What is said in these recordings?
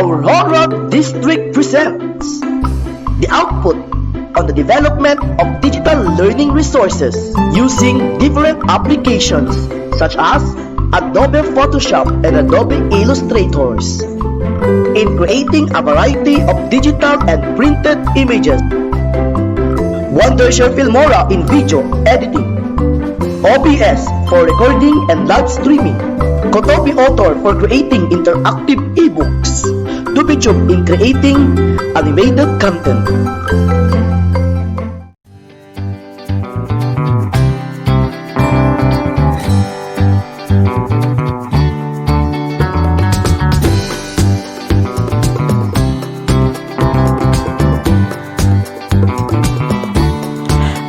Aurora District presents the output on the development of digital learning resources using different applications such as Adobe Photoshop and Adobe Illustrators in creating a variety of digital and printed images. Wondeshare Filmora in video editing, OBS for recording and live streaming, Kotobee Author for creating interactive ebooks, Tupitube in creating animated content.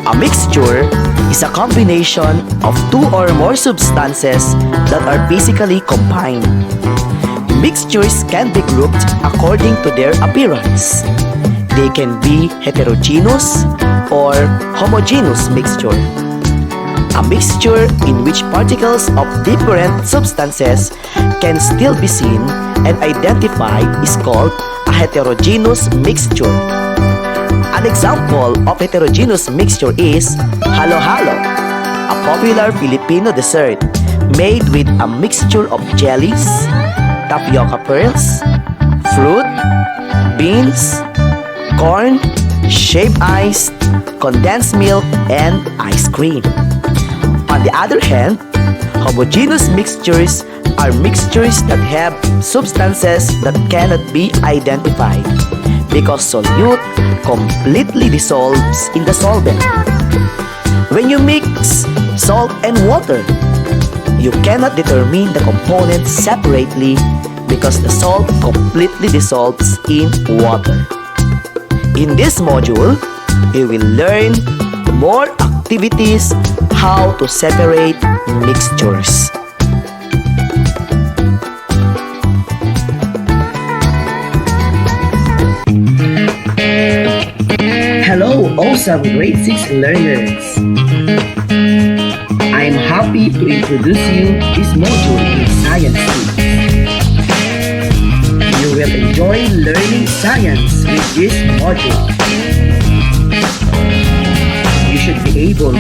A mixture is a combination of two or more substances that are physically combined. Mixtures can be grouped according to their appearance. They can be heterogeneous or homogeneous mixture. A mixture in which particles of different substances can still be seen and identified is called a heterogeneous mixture. An example of heterogeneous mixture is halo-halo, a popular Filipino dessert made with a mixture of jellies, tapioca pearls, fruit, beans, corn, shaved ice, condensed milk, and ice cream. On the other hand, homogeneous mixtures are mixtures that have substances that cannot be identified because solute completely dissolves in the solvent. When you mix salt and water, you cannot determine the components separately because the salt completely dissolves in water. In this module, you will learn more activities how to separate mixtures. Hello, awesome grade 6 learners! I am happy to introduce you this module in Science 6. You will enjoy learning science with this module. You should be able to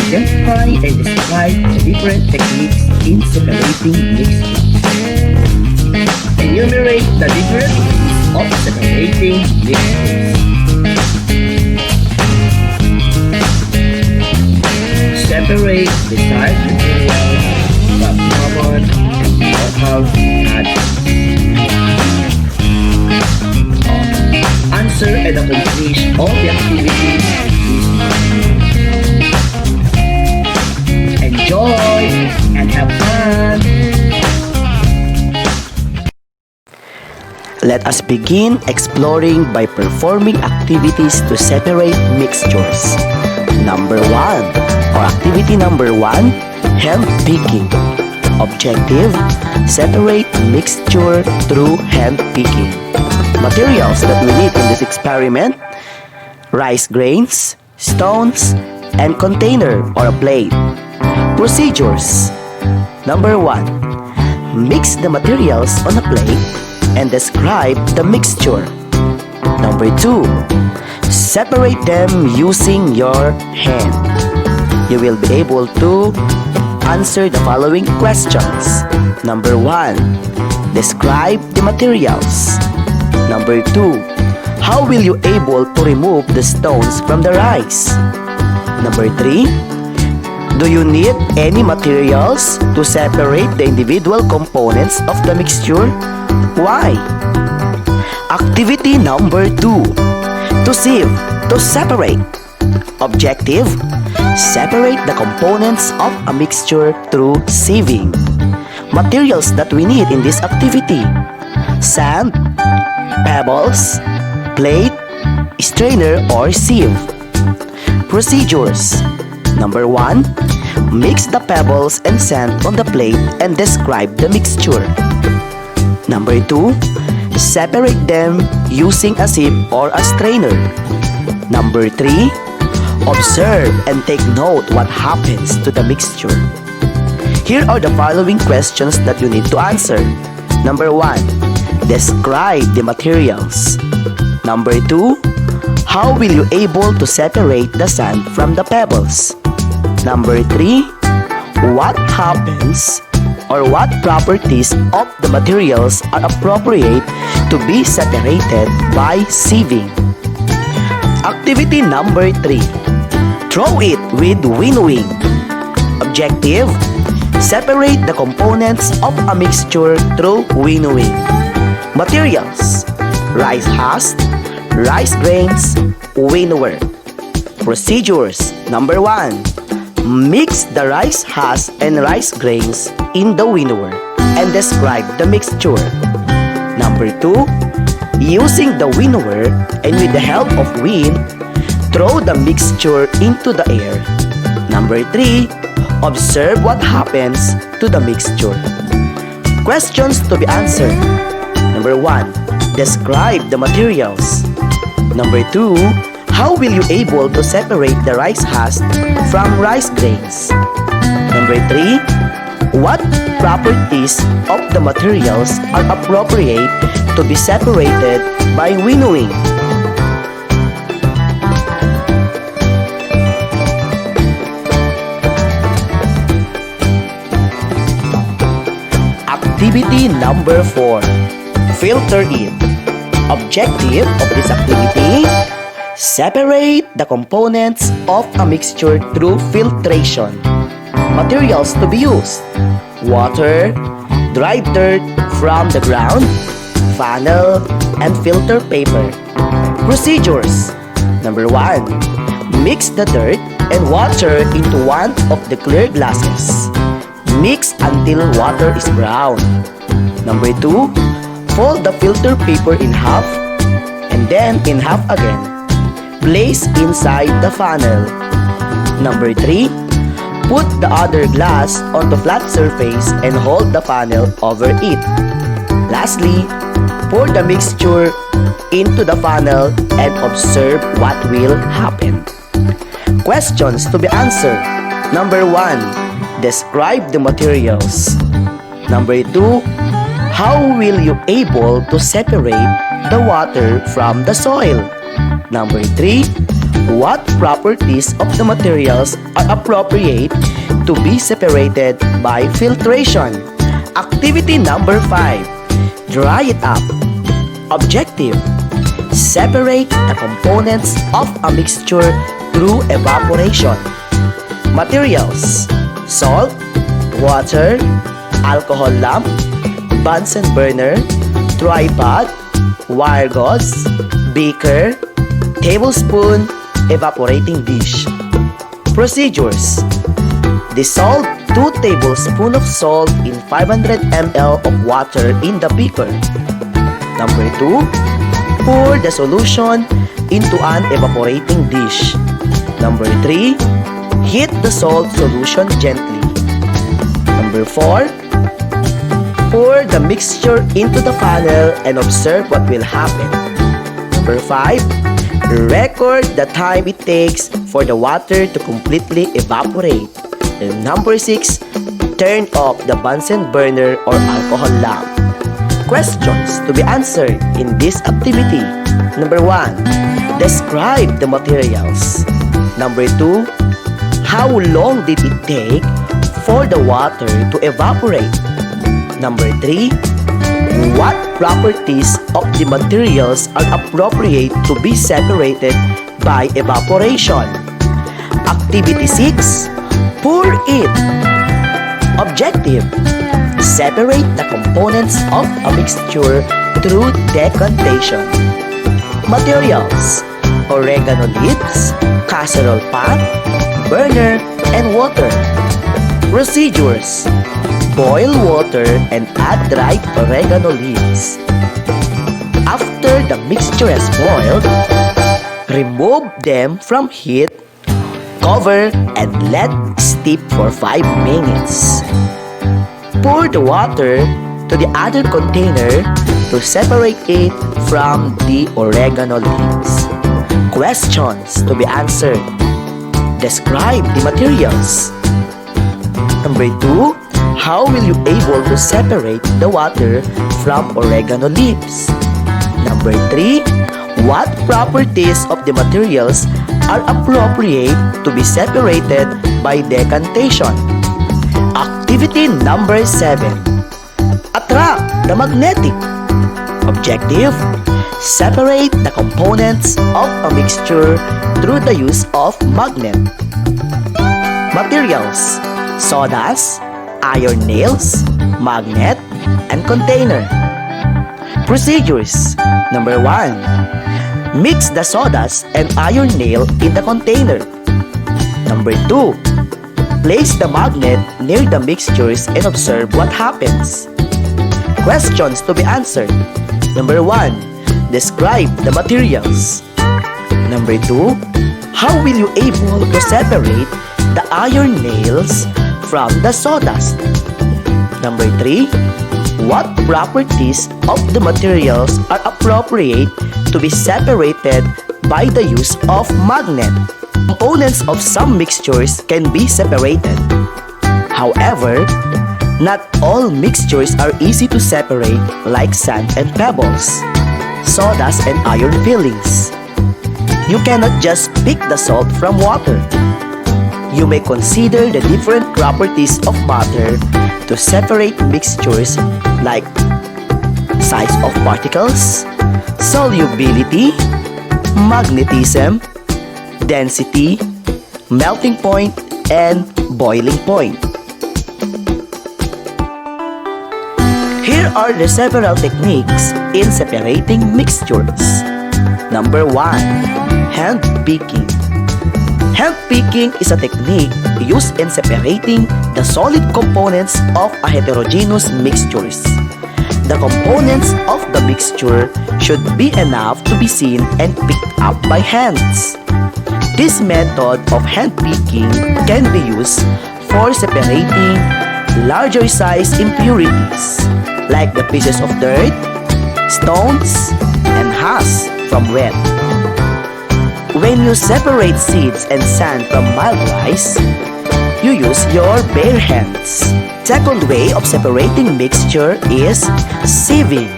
identify and describe the different techniques in separating mixtures. Enumerate the different ways of separating mixtures. Separate desired materials from common and compound atoms. Answer and accomplish all the activities. Enjoy and have fun! Let us begin exploring by performing activities to separate mixtures. Number 1, or activity number 1, hand picking. Objective: separate mixture through hand picking. Materials that we need in this experiment: rice grains, stones, and container or a plate. Procedures: Number 1, mix the materials on a plate and describe the mixture. Number 2, separate them using your hand. You will be able to answer the following questions. Number 1, describe the materials. Number 2, how will you able to remove the stones from the rice? Number 3, do you need any materials to separate the individual components of the mixture? Why? Activity number 2, to sieve, to separate. Objective: separate the components of a mixture through sieving. Materials that we need in this activity: sand, pebbles, plate, strainer or sieve. Procedures: Number 1, mix the pebbles and sand on the plate and describe the mixture. Number 2, separate them using a sieve or a strainer. Number 3, observe and take note what happens to the mixture. Here are the following questions that you need to answer. Number 1, Describe the materials. Number 2, how will you able to separate the sand from the pebbles? Number 3, what happens or what properties of the materials are appropriate to be separated by sieving? Activity number 3, throw it with winnowing. Objective, separate the components of a mixture through winnowing. Materials, rice husk, rice grains, winnower. Procedures. Number 1, mix the rice husk and rice grains in the winnower and describe the mixture. Number 2, using the winnower and with the help of wind, throw the mixture into the air. Number 3, observe what happens to the mixture. Questions to be answered. Number 1, describe the materials. Number 2, how will you able to separate the rice husk from rice grains? Number 3, what properties of the materials are appropriate to be separated by winnowing? Activity number 4, filter it. Objective of this activity, separate the components of a mixture through filtration. Materials to be used, water, dry dirt from the ground, funnel, and filter paper. Procedures. Number 1, mix the dirt and water into one of the clear glasses. Mix until water is brown. Number 2, fold the filter paper in half and then in half again. Place inside the funnel. Number 3, put the other glass on the flat surface and hold the funnel over it. Lastly, pour the mixture into the funnel and observe what will happen. Questions to be answered. Number 1, describe the materials. Number 2, how will you able to separate the water from the soil? Number 3, what properties of the materials are appropriate to be separated by filtration? Activity number 5, dry it up. Objective, separate the components of a mixture through evaporation. Materials, salt, water, alcohol lamp, Bunsen burner, tripod, wire gauze, beaker, tablespoon, evaporating dish. Procedures. Dissolve 2 tablespoons of salt in 500 ml of water in the beaker. Number 2, pour the solution into an evaporating dish. Number 3, heat the salt solution gently. Number 4, pour the mixture into the funnel and observe what will happen. Number 5, record the time it takes for the water to completely evaporate. And number 6, turn off the Bunsen burner or alcohol lamp. Questions to be answered in this activity. Number 1, describe the materials. Number 2, how long did it take for the water to evaporate? Number 3, what properties of the materials are appropriate to be separated by evaporation? Activity 6, pour it. Objective, separate the components of a mixture through decantation. Materials, oregano leaves, casserole pot, burner, and water. Procedures, boil water and add dried oregano leaves. After the mixture has boiled, remove them from heat, cover, and let steep for 5 minutes. Pour the water to the other container to separate it from the oregano leaves. Questions to be answered. Describe the materials. Number 2, How will you able to separate the water from oregano leaves? Number 3, what properties of the materials are appropriate to be separated by decantation? Activity number 7, attract the magnetic. Objective, separate the components of a mixture through the use of magnet. Materials, sawdust, iron nails, magnet, and container. Procedures. Number 1. Mix the sawdust and iron nail in the container. Number 2. Place the magnet near the mixtures and observe what happens. Questions to be answered. Number 1. Describe the materials. Number 2. How will you able to separate the iron nails from the sawdust? Number 3. What properties of the materials are appropriate to be separated by the use of magnet? Components of some mixtures can be separated. However, not all mixtures are easy to separate, like sand and pebbles, sawdust and iron fillings. You cannot just pick the salt from water. You may consider the different properties of matter to separate mixtures like size of particles, solubility, magnetism, density, melting point, and boiling point. Here are the several techniques in separating mixtures. Number 1. Hand picking. Hand picking is a technique used in separating the solid components of a heterogeneous mixtures. The components of the mixture should be enough to be seen and picked up by hands. This method of hand picking can be used for separating larger size impurities like the pieces of dirt, stones, and husk from wet. When you separate seeds and sand from mild rice, you use your bare hands. Second way of separating mixture is sieving.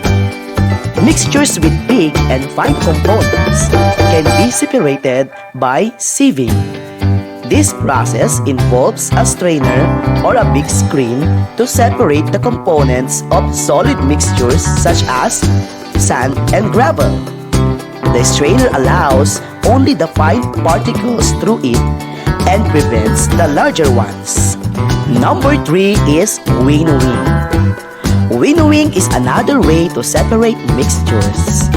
Mixtures with big and fine components can be separated by sieving. This process involves a strainer or a big screen to separate the components of solid mixtures such as sand and gravel. The strainer allows only the fine particles through it and prevents the larger ones. Number 3 is winnowing. Winnowing is another way to separate mixtures.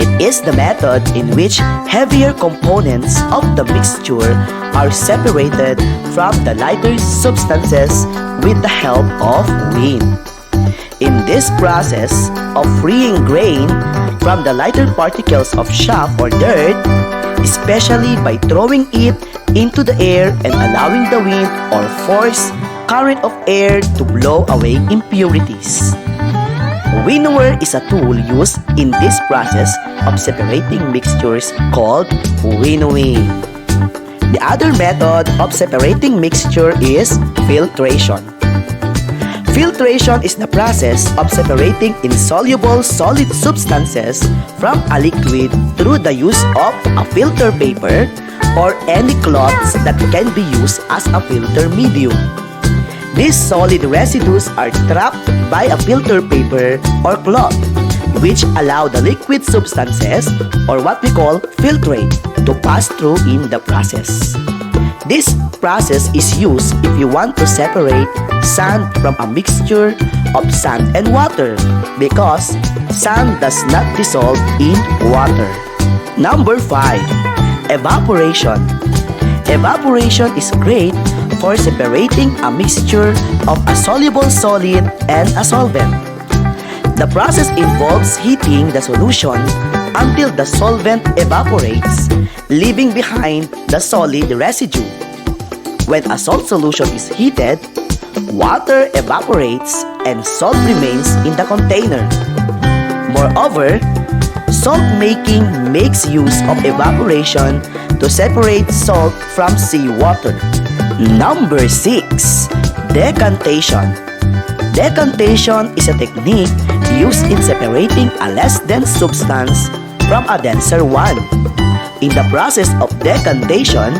It is the method in which heavier components of the mixture are separated from the lighter substances with the help of wind. In this process of freeing grain from the lighter particles of chaff or dirt, especially by throwing it into the air and allowing the wind or force current of air to blow away impurities. Winnower is a tool used in this process of separating mixtures called winnowing. The other method of separating mixture is filtration. Filtration is the process of separating insoluble solid substances from a liquid through the use of a filter paper or any cloths that can be used as a filter medium. These solid residues are trapped by a filter paper or cloth, which allow the liquid substances, or what we call filtrate, to pass through in the process. This process is used if you want to separate sand from a mixture of sand and water, because sand does not dissolve in water. Number 5. Evaporation. Evaporation is great for separating a mixture of a soluble solid and a solvent. The process involves heating the solution until the solvent evaporates, leaving behind the solid residue. When a salt solution is heated, water evaporates and salt remains in the container. Moreover, salt making makes use of evaporation to separate salt from seawater. Number 6. Decantation. Decantation is a technique used in separating a less dense substance from a denser one. In the process of decantation,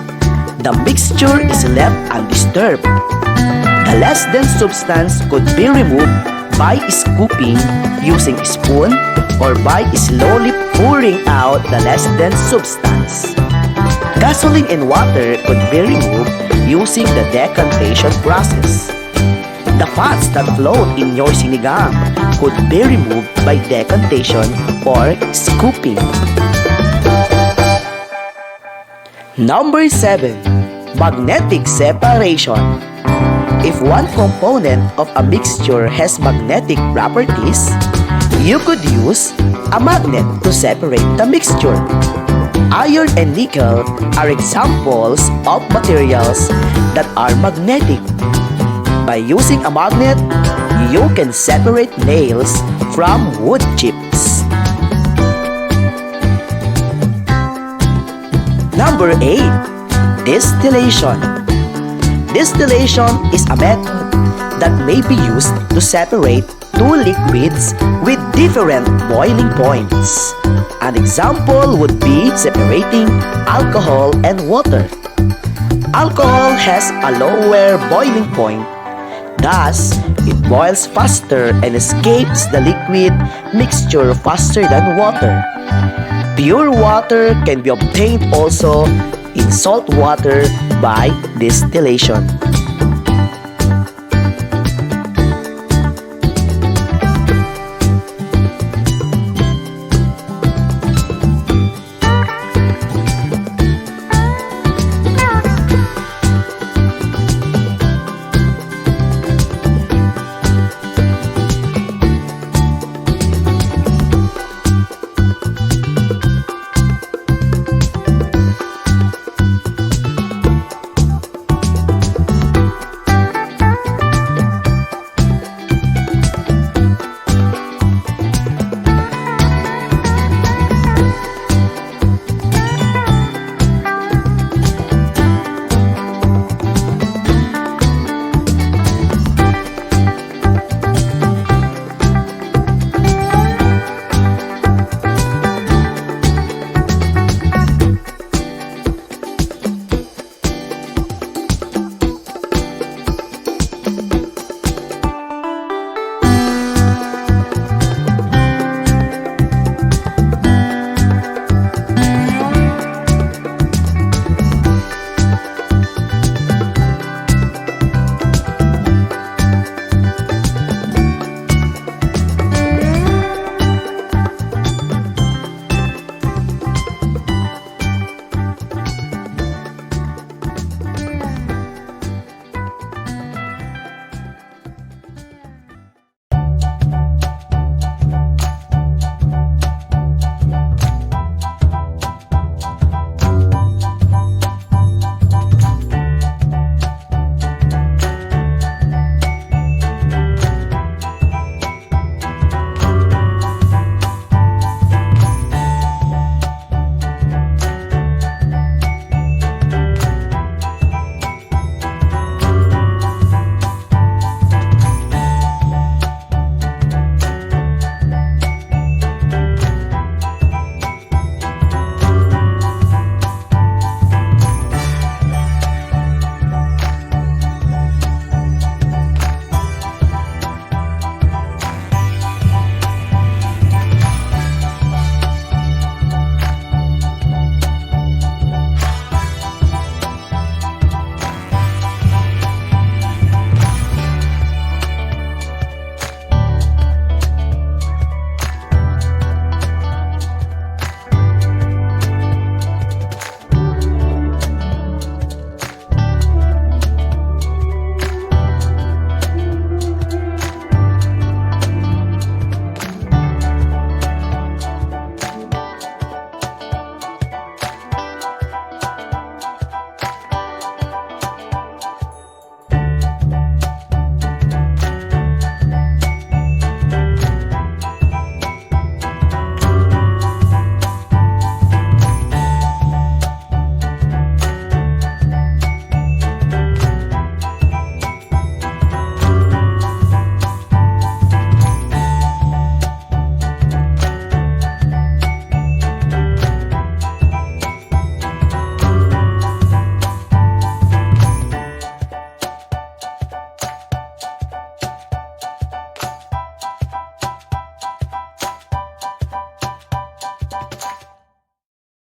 the mixture is left undisturbed. The less dense substance could be removed by scooping using a spoon or by slowly pouring out the less dense substance. Gasoline and water could be removed using the decantation process. The fats that float in your sinigang could be removed by decantation or scooping. Number 7. Magnetic separation. If one component of a mixture has magnetic properties, you could use a magnet to separate the mixture. Iron and nickel are examples of materials that are magnetic. By using a magnet, you can separate nails from wood chips. Number 8. Distillation. Distillation is a method that may be used to separate two liquids with different boiling points. An example would be separating alcohol and water. Alcohol has a lower boiling point. Thus, it boils faster and escapes the liquid mixture faster than water. Pure water can be obtained also in salt water by distillation.